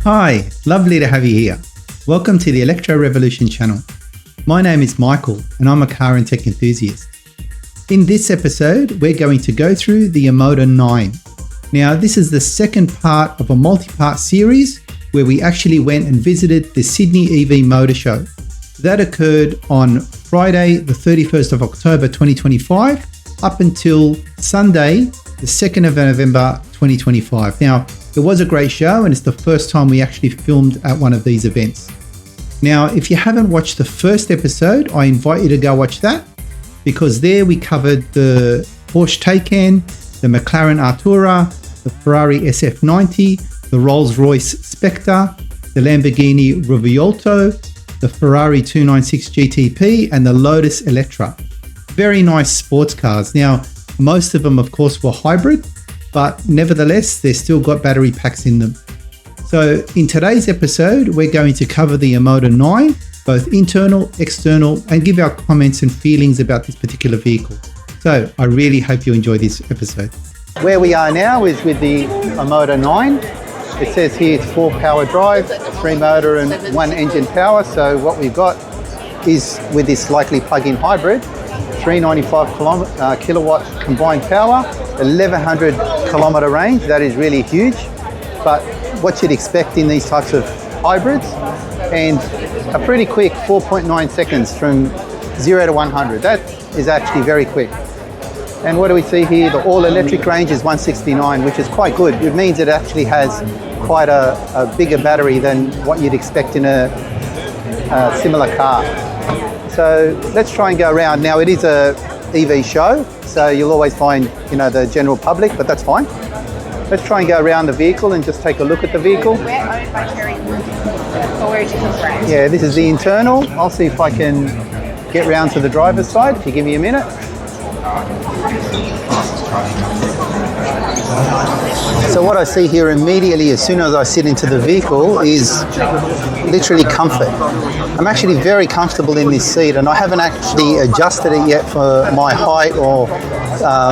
Hi, lovely to have you here. Welcome to the Electro Revolution channel. My name is Michael and I'm a car and tech enthusiast. In this episode, we're going to go through the Omoda 9. Now, this is the second part of a multi-part series where we actually went and visited the Sydney EV Motor Show. That occurred on Friday, the 31st of October 2025, up until Sunday, the 2nd of November 2025. Now, it was a great show and it's the first time we actually filmed at one of these events. Now, if you haven't watched the first episode, I invite you to go watch that because there we covered the Porsche Taycan, the McLaren Artura, the Ferrari SF90, the Rolls-Royce Spectre, the Lamborghini Revuelto, the Ferrari 296 GTP and the Lotus Eletre. Very nice sports cars. Now, most of them, of course, were hybrid, but nevertheless, they've still got battery packs in them. So in today's episode, we're going to cover the Omoda 9, both internal, external, and give our comments and feelings about this particular vehicle. So I really hope you enjoy this episode. Where we are now is with the Omoda 9. It says here it's 4-power drive, 3 motor and 1 engine power. So what we've got is with this likely plug-in hybrid, 395 kilowatt combined power, 1100 kilometer range. That is really huge, but what you'd expect in these types of hybrids, and a pretty quick 4.9 seconds from 0 to 100. That is actually very quick. And what do we see here? The all-electric range is 169, which is quite good. It means it actually has quite a bigger battery than what you'd expect in a similar car. So let's try and go around. Now, it is a EV show, so you'll always find, the general public, but that's fine. Let's try and go around the vehicle and just take a look at the vehicle. We're owned by Cherry. Or where did you come from? Yeah, this is the internal. I'll see if I can get round to the driver's side, if you give me a minute. So what I see here immediately as soon as I sit into the vehicle is literally comfort. I'm actually very comfortable in this seat and I haven't actually adjusted it yet for my height or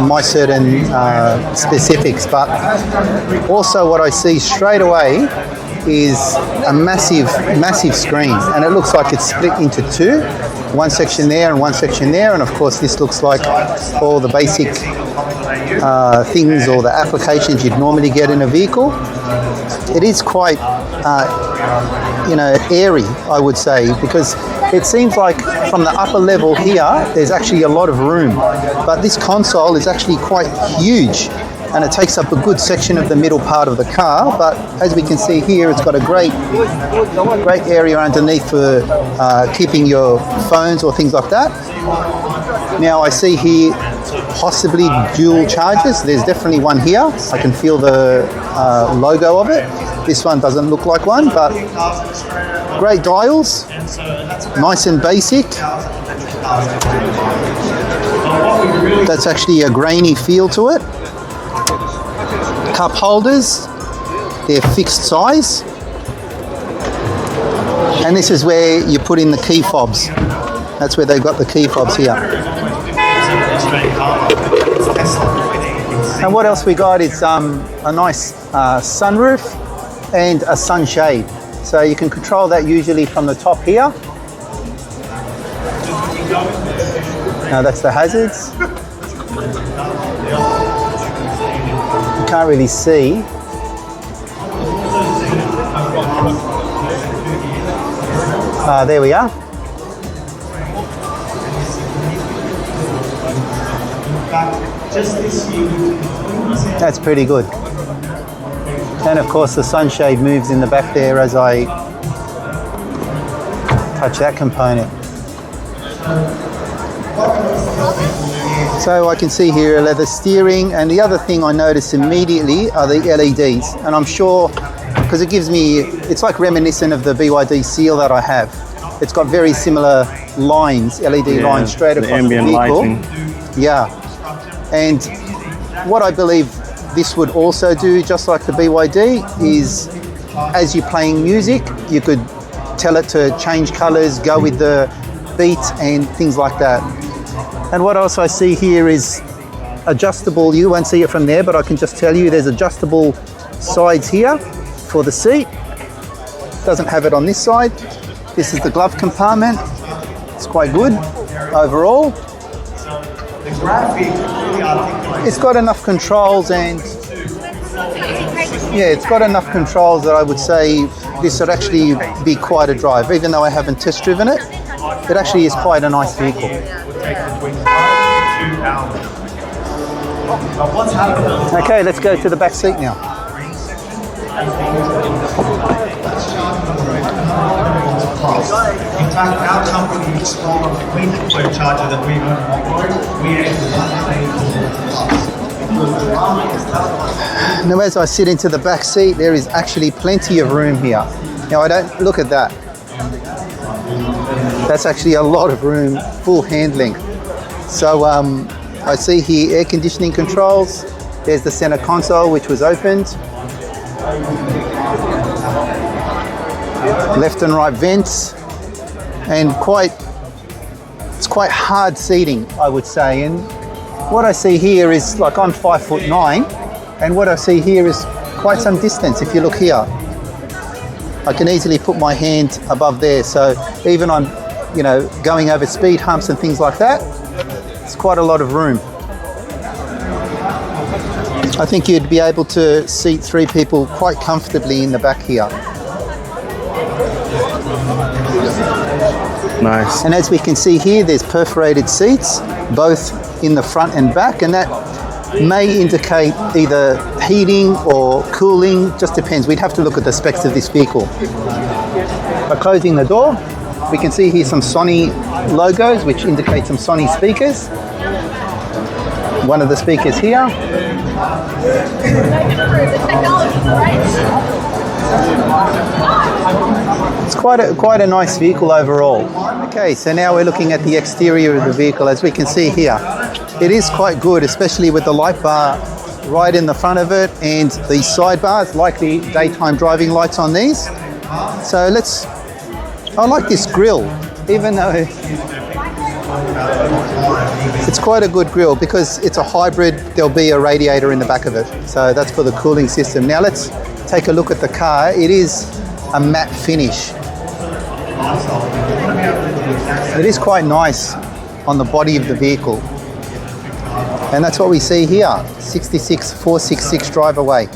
my certain specifics, but also what I see straight away is a massive screen, and it looks like it's split into two, one section there and one section there, and of course this looks like all the basic things or the applications you'd normally get in a vehicle. It is quite airy, I would say, because it seems like from the upper level here there's actually a lot of room, but this console is actually quite huge and it takes up a good section of the middle part of the car. But as we can see here, it's got a great area underneath for keeping your phones or things like that. Now I see here possibly dual chargers. There's definitely one here. I can feel the logo of it. This one doesn't look like one, but great dials, nice and basic. That's actually a grainy feel to it. Cup holders, they're fixed size. And this is where you put in the key fobs. That's where they've got the key fobs here. And what else we got is a nice sunroof and a sunshade. So you can control that usually from the top here. Now that's the hazards. You can't really see. There we are. That's pretty good. And of course the sunshade moves in the back there as I touch that component. So I can see here a leather steering, and the other thing I notice immediately are the LEDs, and I'm sure because it gives me, it's like reminiscent of the BYD seal that I have. It's got very similar lines, LED lines straight across the vehicle. Lighting. Yeah, and what I believe this would also do, just like the BYD, is as you're playing music, you could tell it to change colors, go with the beat and things like that. And what else I see here is adjustable, you won't see it from there, but I can just tell you there's adjustable sides here for the seat. Doesn't have it on this side. This is the glove compartment. It's quite good overall. It's got enough controls and yeah, it's got enough controls that I would say this would actually be quite a drive. Even though I haven't test driven it, it actually is quite a nice vehicle. Okay, let's go to the back seat now. In fact, our company is from a fleet charger that we operate. Now, as I sit into the back seat, there is actually plenty of room here. Now, I don't look at that. That's actually a lot of room, full handling. So I see here air conditioning controls. There's the center console, which was opened. Left and right vents, and it's quite hard seating, I would say. And what I see here is, like, I'm 5'9", and what I see here is quite some distance. If you look here, I can easily put my hand above there. So even I'm, going over speed humps and things like that, it's quite a lot of room. I think you'd be able to seat 3 people quite comfortably in the back here. Nice. And as we can see here, there's perforated seats, both in the front and back, and that may indicate either heating or cooling, just depends. We'd have to look at the specs of this vehicle. By closing the door, we can see here some Sony logos, which indicate some Sony speakers. One of the speakers here. It's quite a nice vehicle overall. Okay, so now we're looking at the exterior of the vehicle. As we can see here, it is quite good, especially with the light bar right in the front of it and the sidebars, likely daytime driving lights on these. So I like this grille, even though it's quite a good grille because it's a hybrid. There'll be a radiator in the back of it, so that's for the cooling system. Now let's take a look at the car. It is a matte finish. It is quite nice on the body of the vehicle, and that's what we see here. 66466 drive away,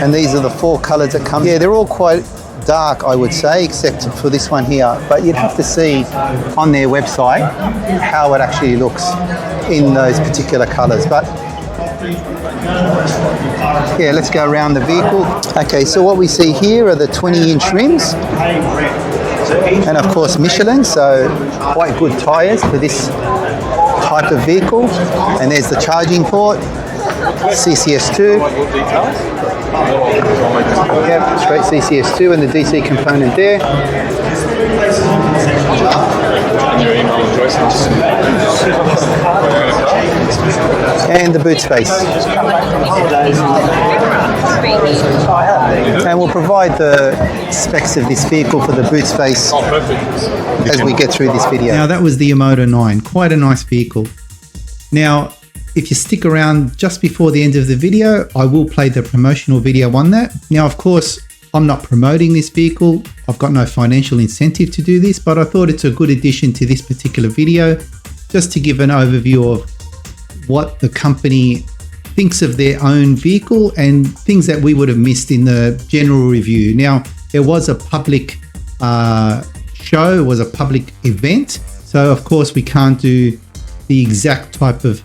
and these are the 4 colors that come. Yeah, they're all quite dark, I would say, except for this one here, but you'd have to see on their website how it actually looks in those particular colors. But yeah, let's go around the vehicle. Okay, so what we see here are the 20-inch rims, and of course Michelin, so quite good tyres for this type of vehicle. And there's the charging port, CCS2. Yep, straight CCS2 and the DC component there. And the boot space. And we'll provide the specs of this vehicle for the boot space as we get through this video. Now that was the Omoda 9, quite a nice vehicle. Now, if you stick around just before the end of the video, I will play the promotional video on that. Now, of course, I'm not promoting this vehicle. I've got no financial incentive to do this, but I thought it's a good addition to this particular video, just to give an overview of what the company thinks of their own vehicle and things that we would have missed in the general review. Now, there was a public show, it was a public event, so of course we can't do the exact type of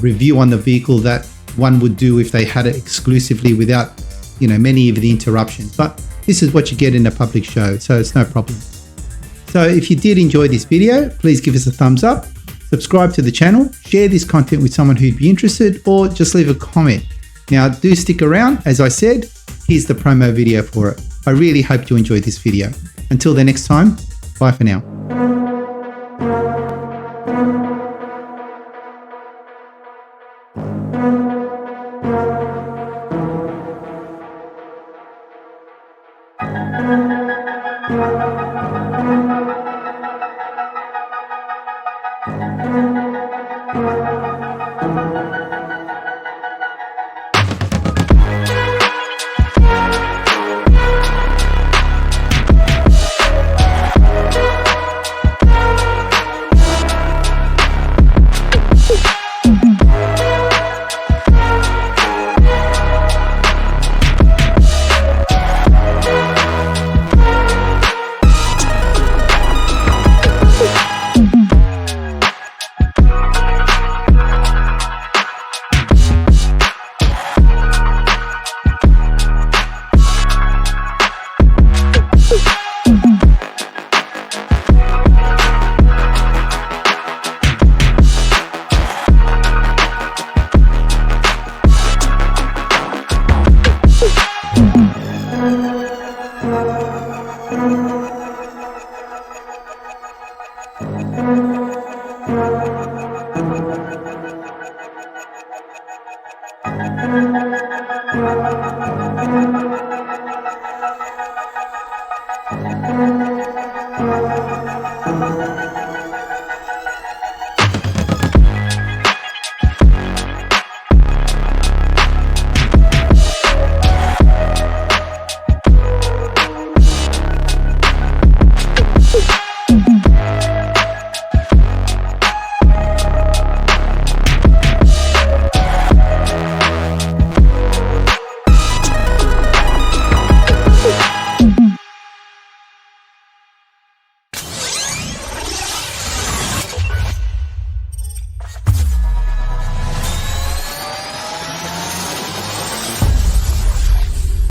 review on the vehicle that one would do if they had it exclusively without, many of the interruptions. But this is what you get in a public show, so it's no problem. So if you did enjoy this video, please give us a thumbs up, subscribe to the channel, share this content with someone who'd be interested, or just leave a comment. Now, do stick around. As I said, here's the promo video for it. I really hope you enjoyed this video. Until the next time, bye for now.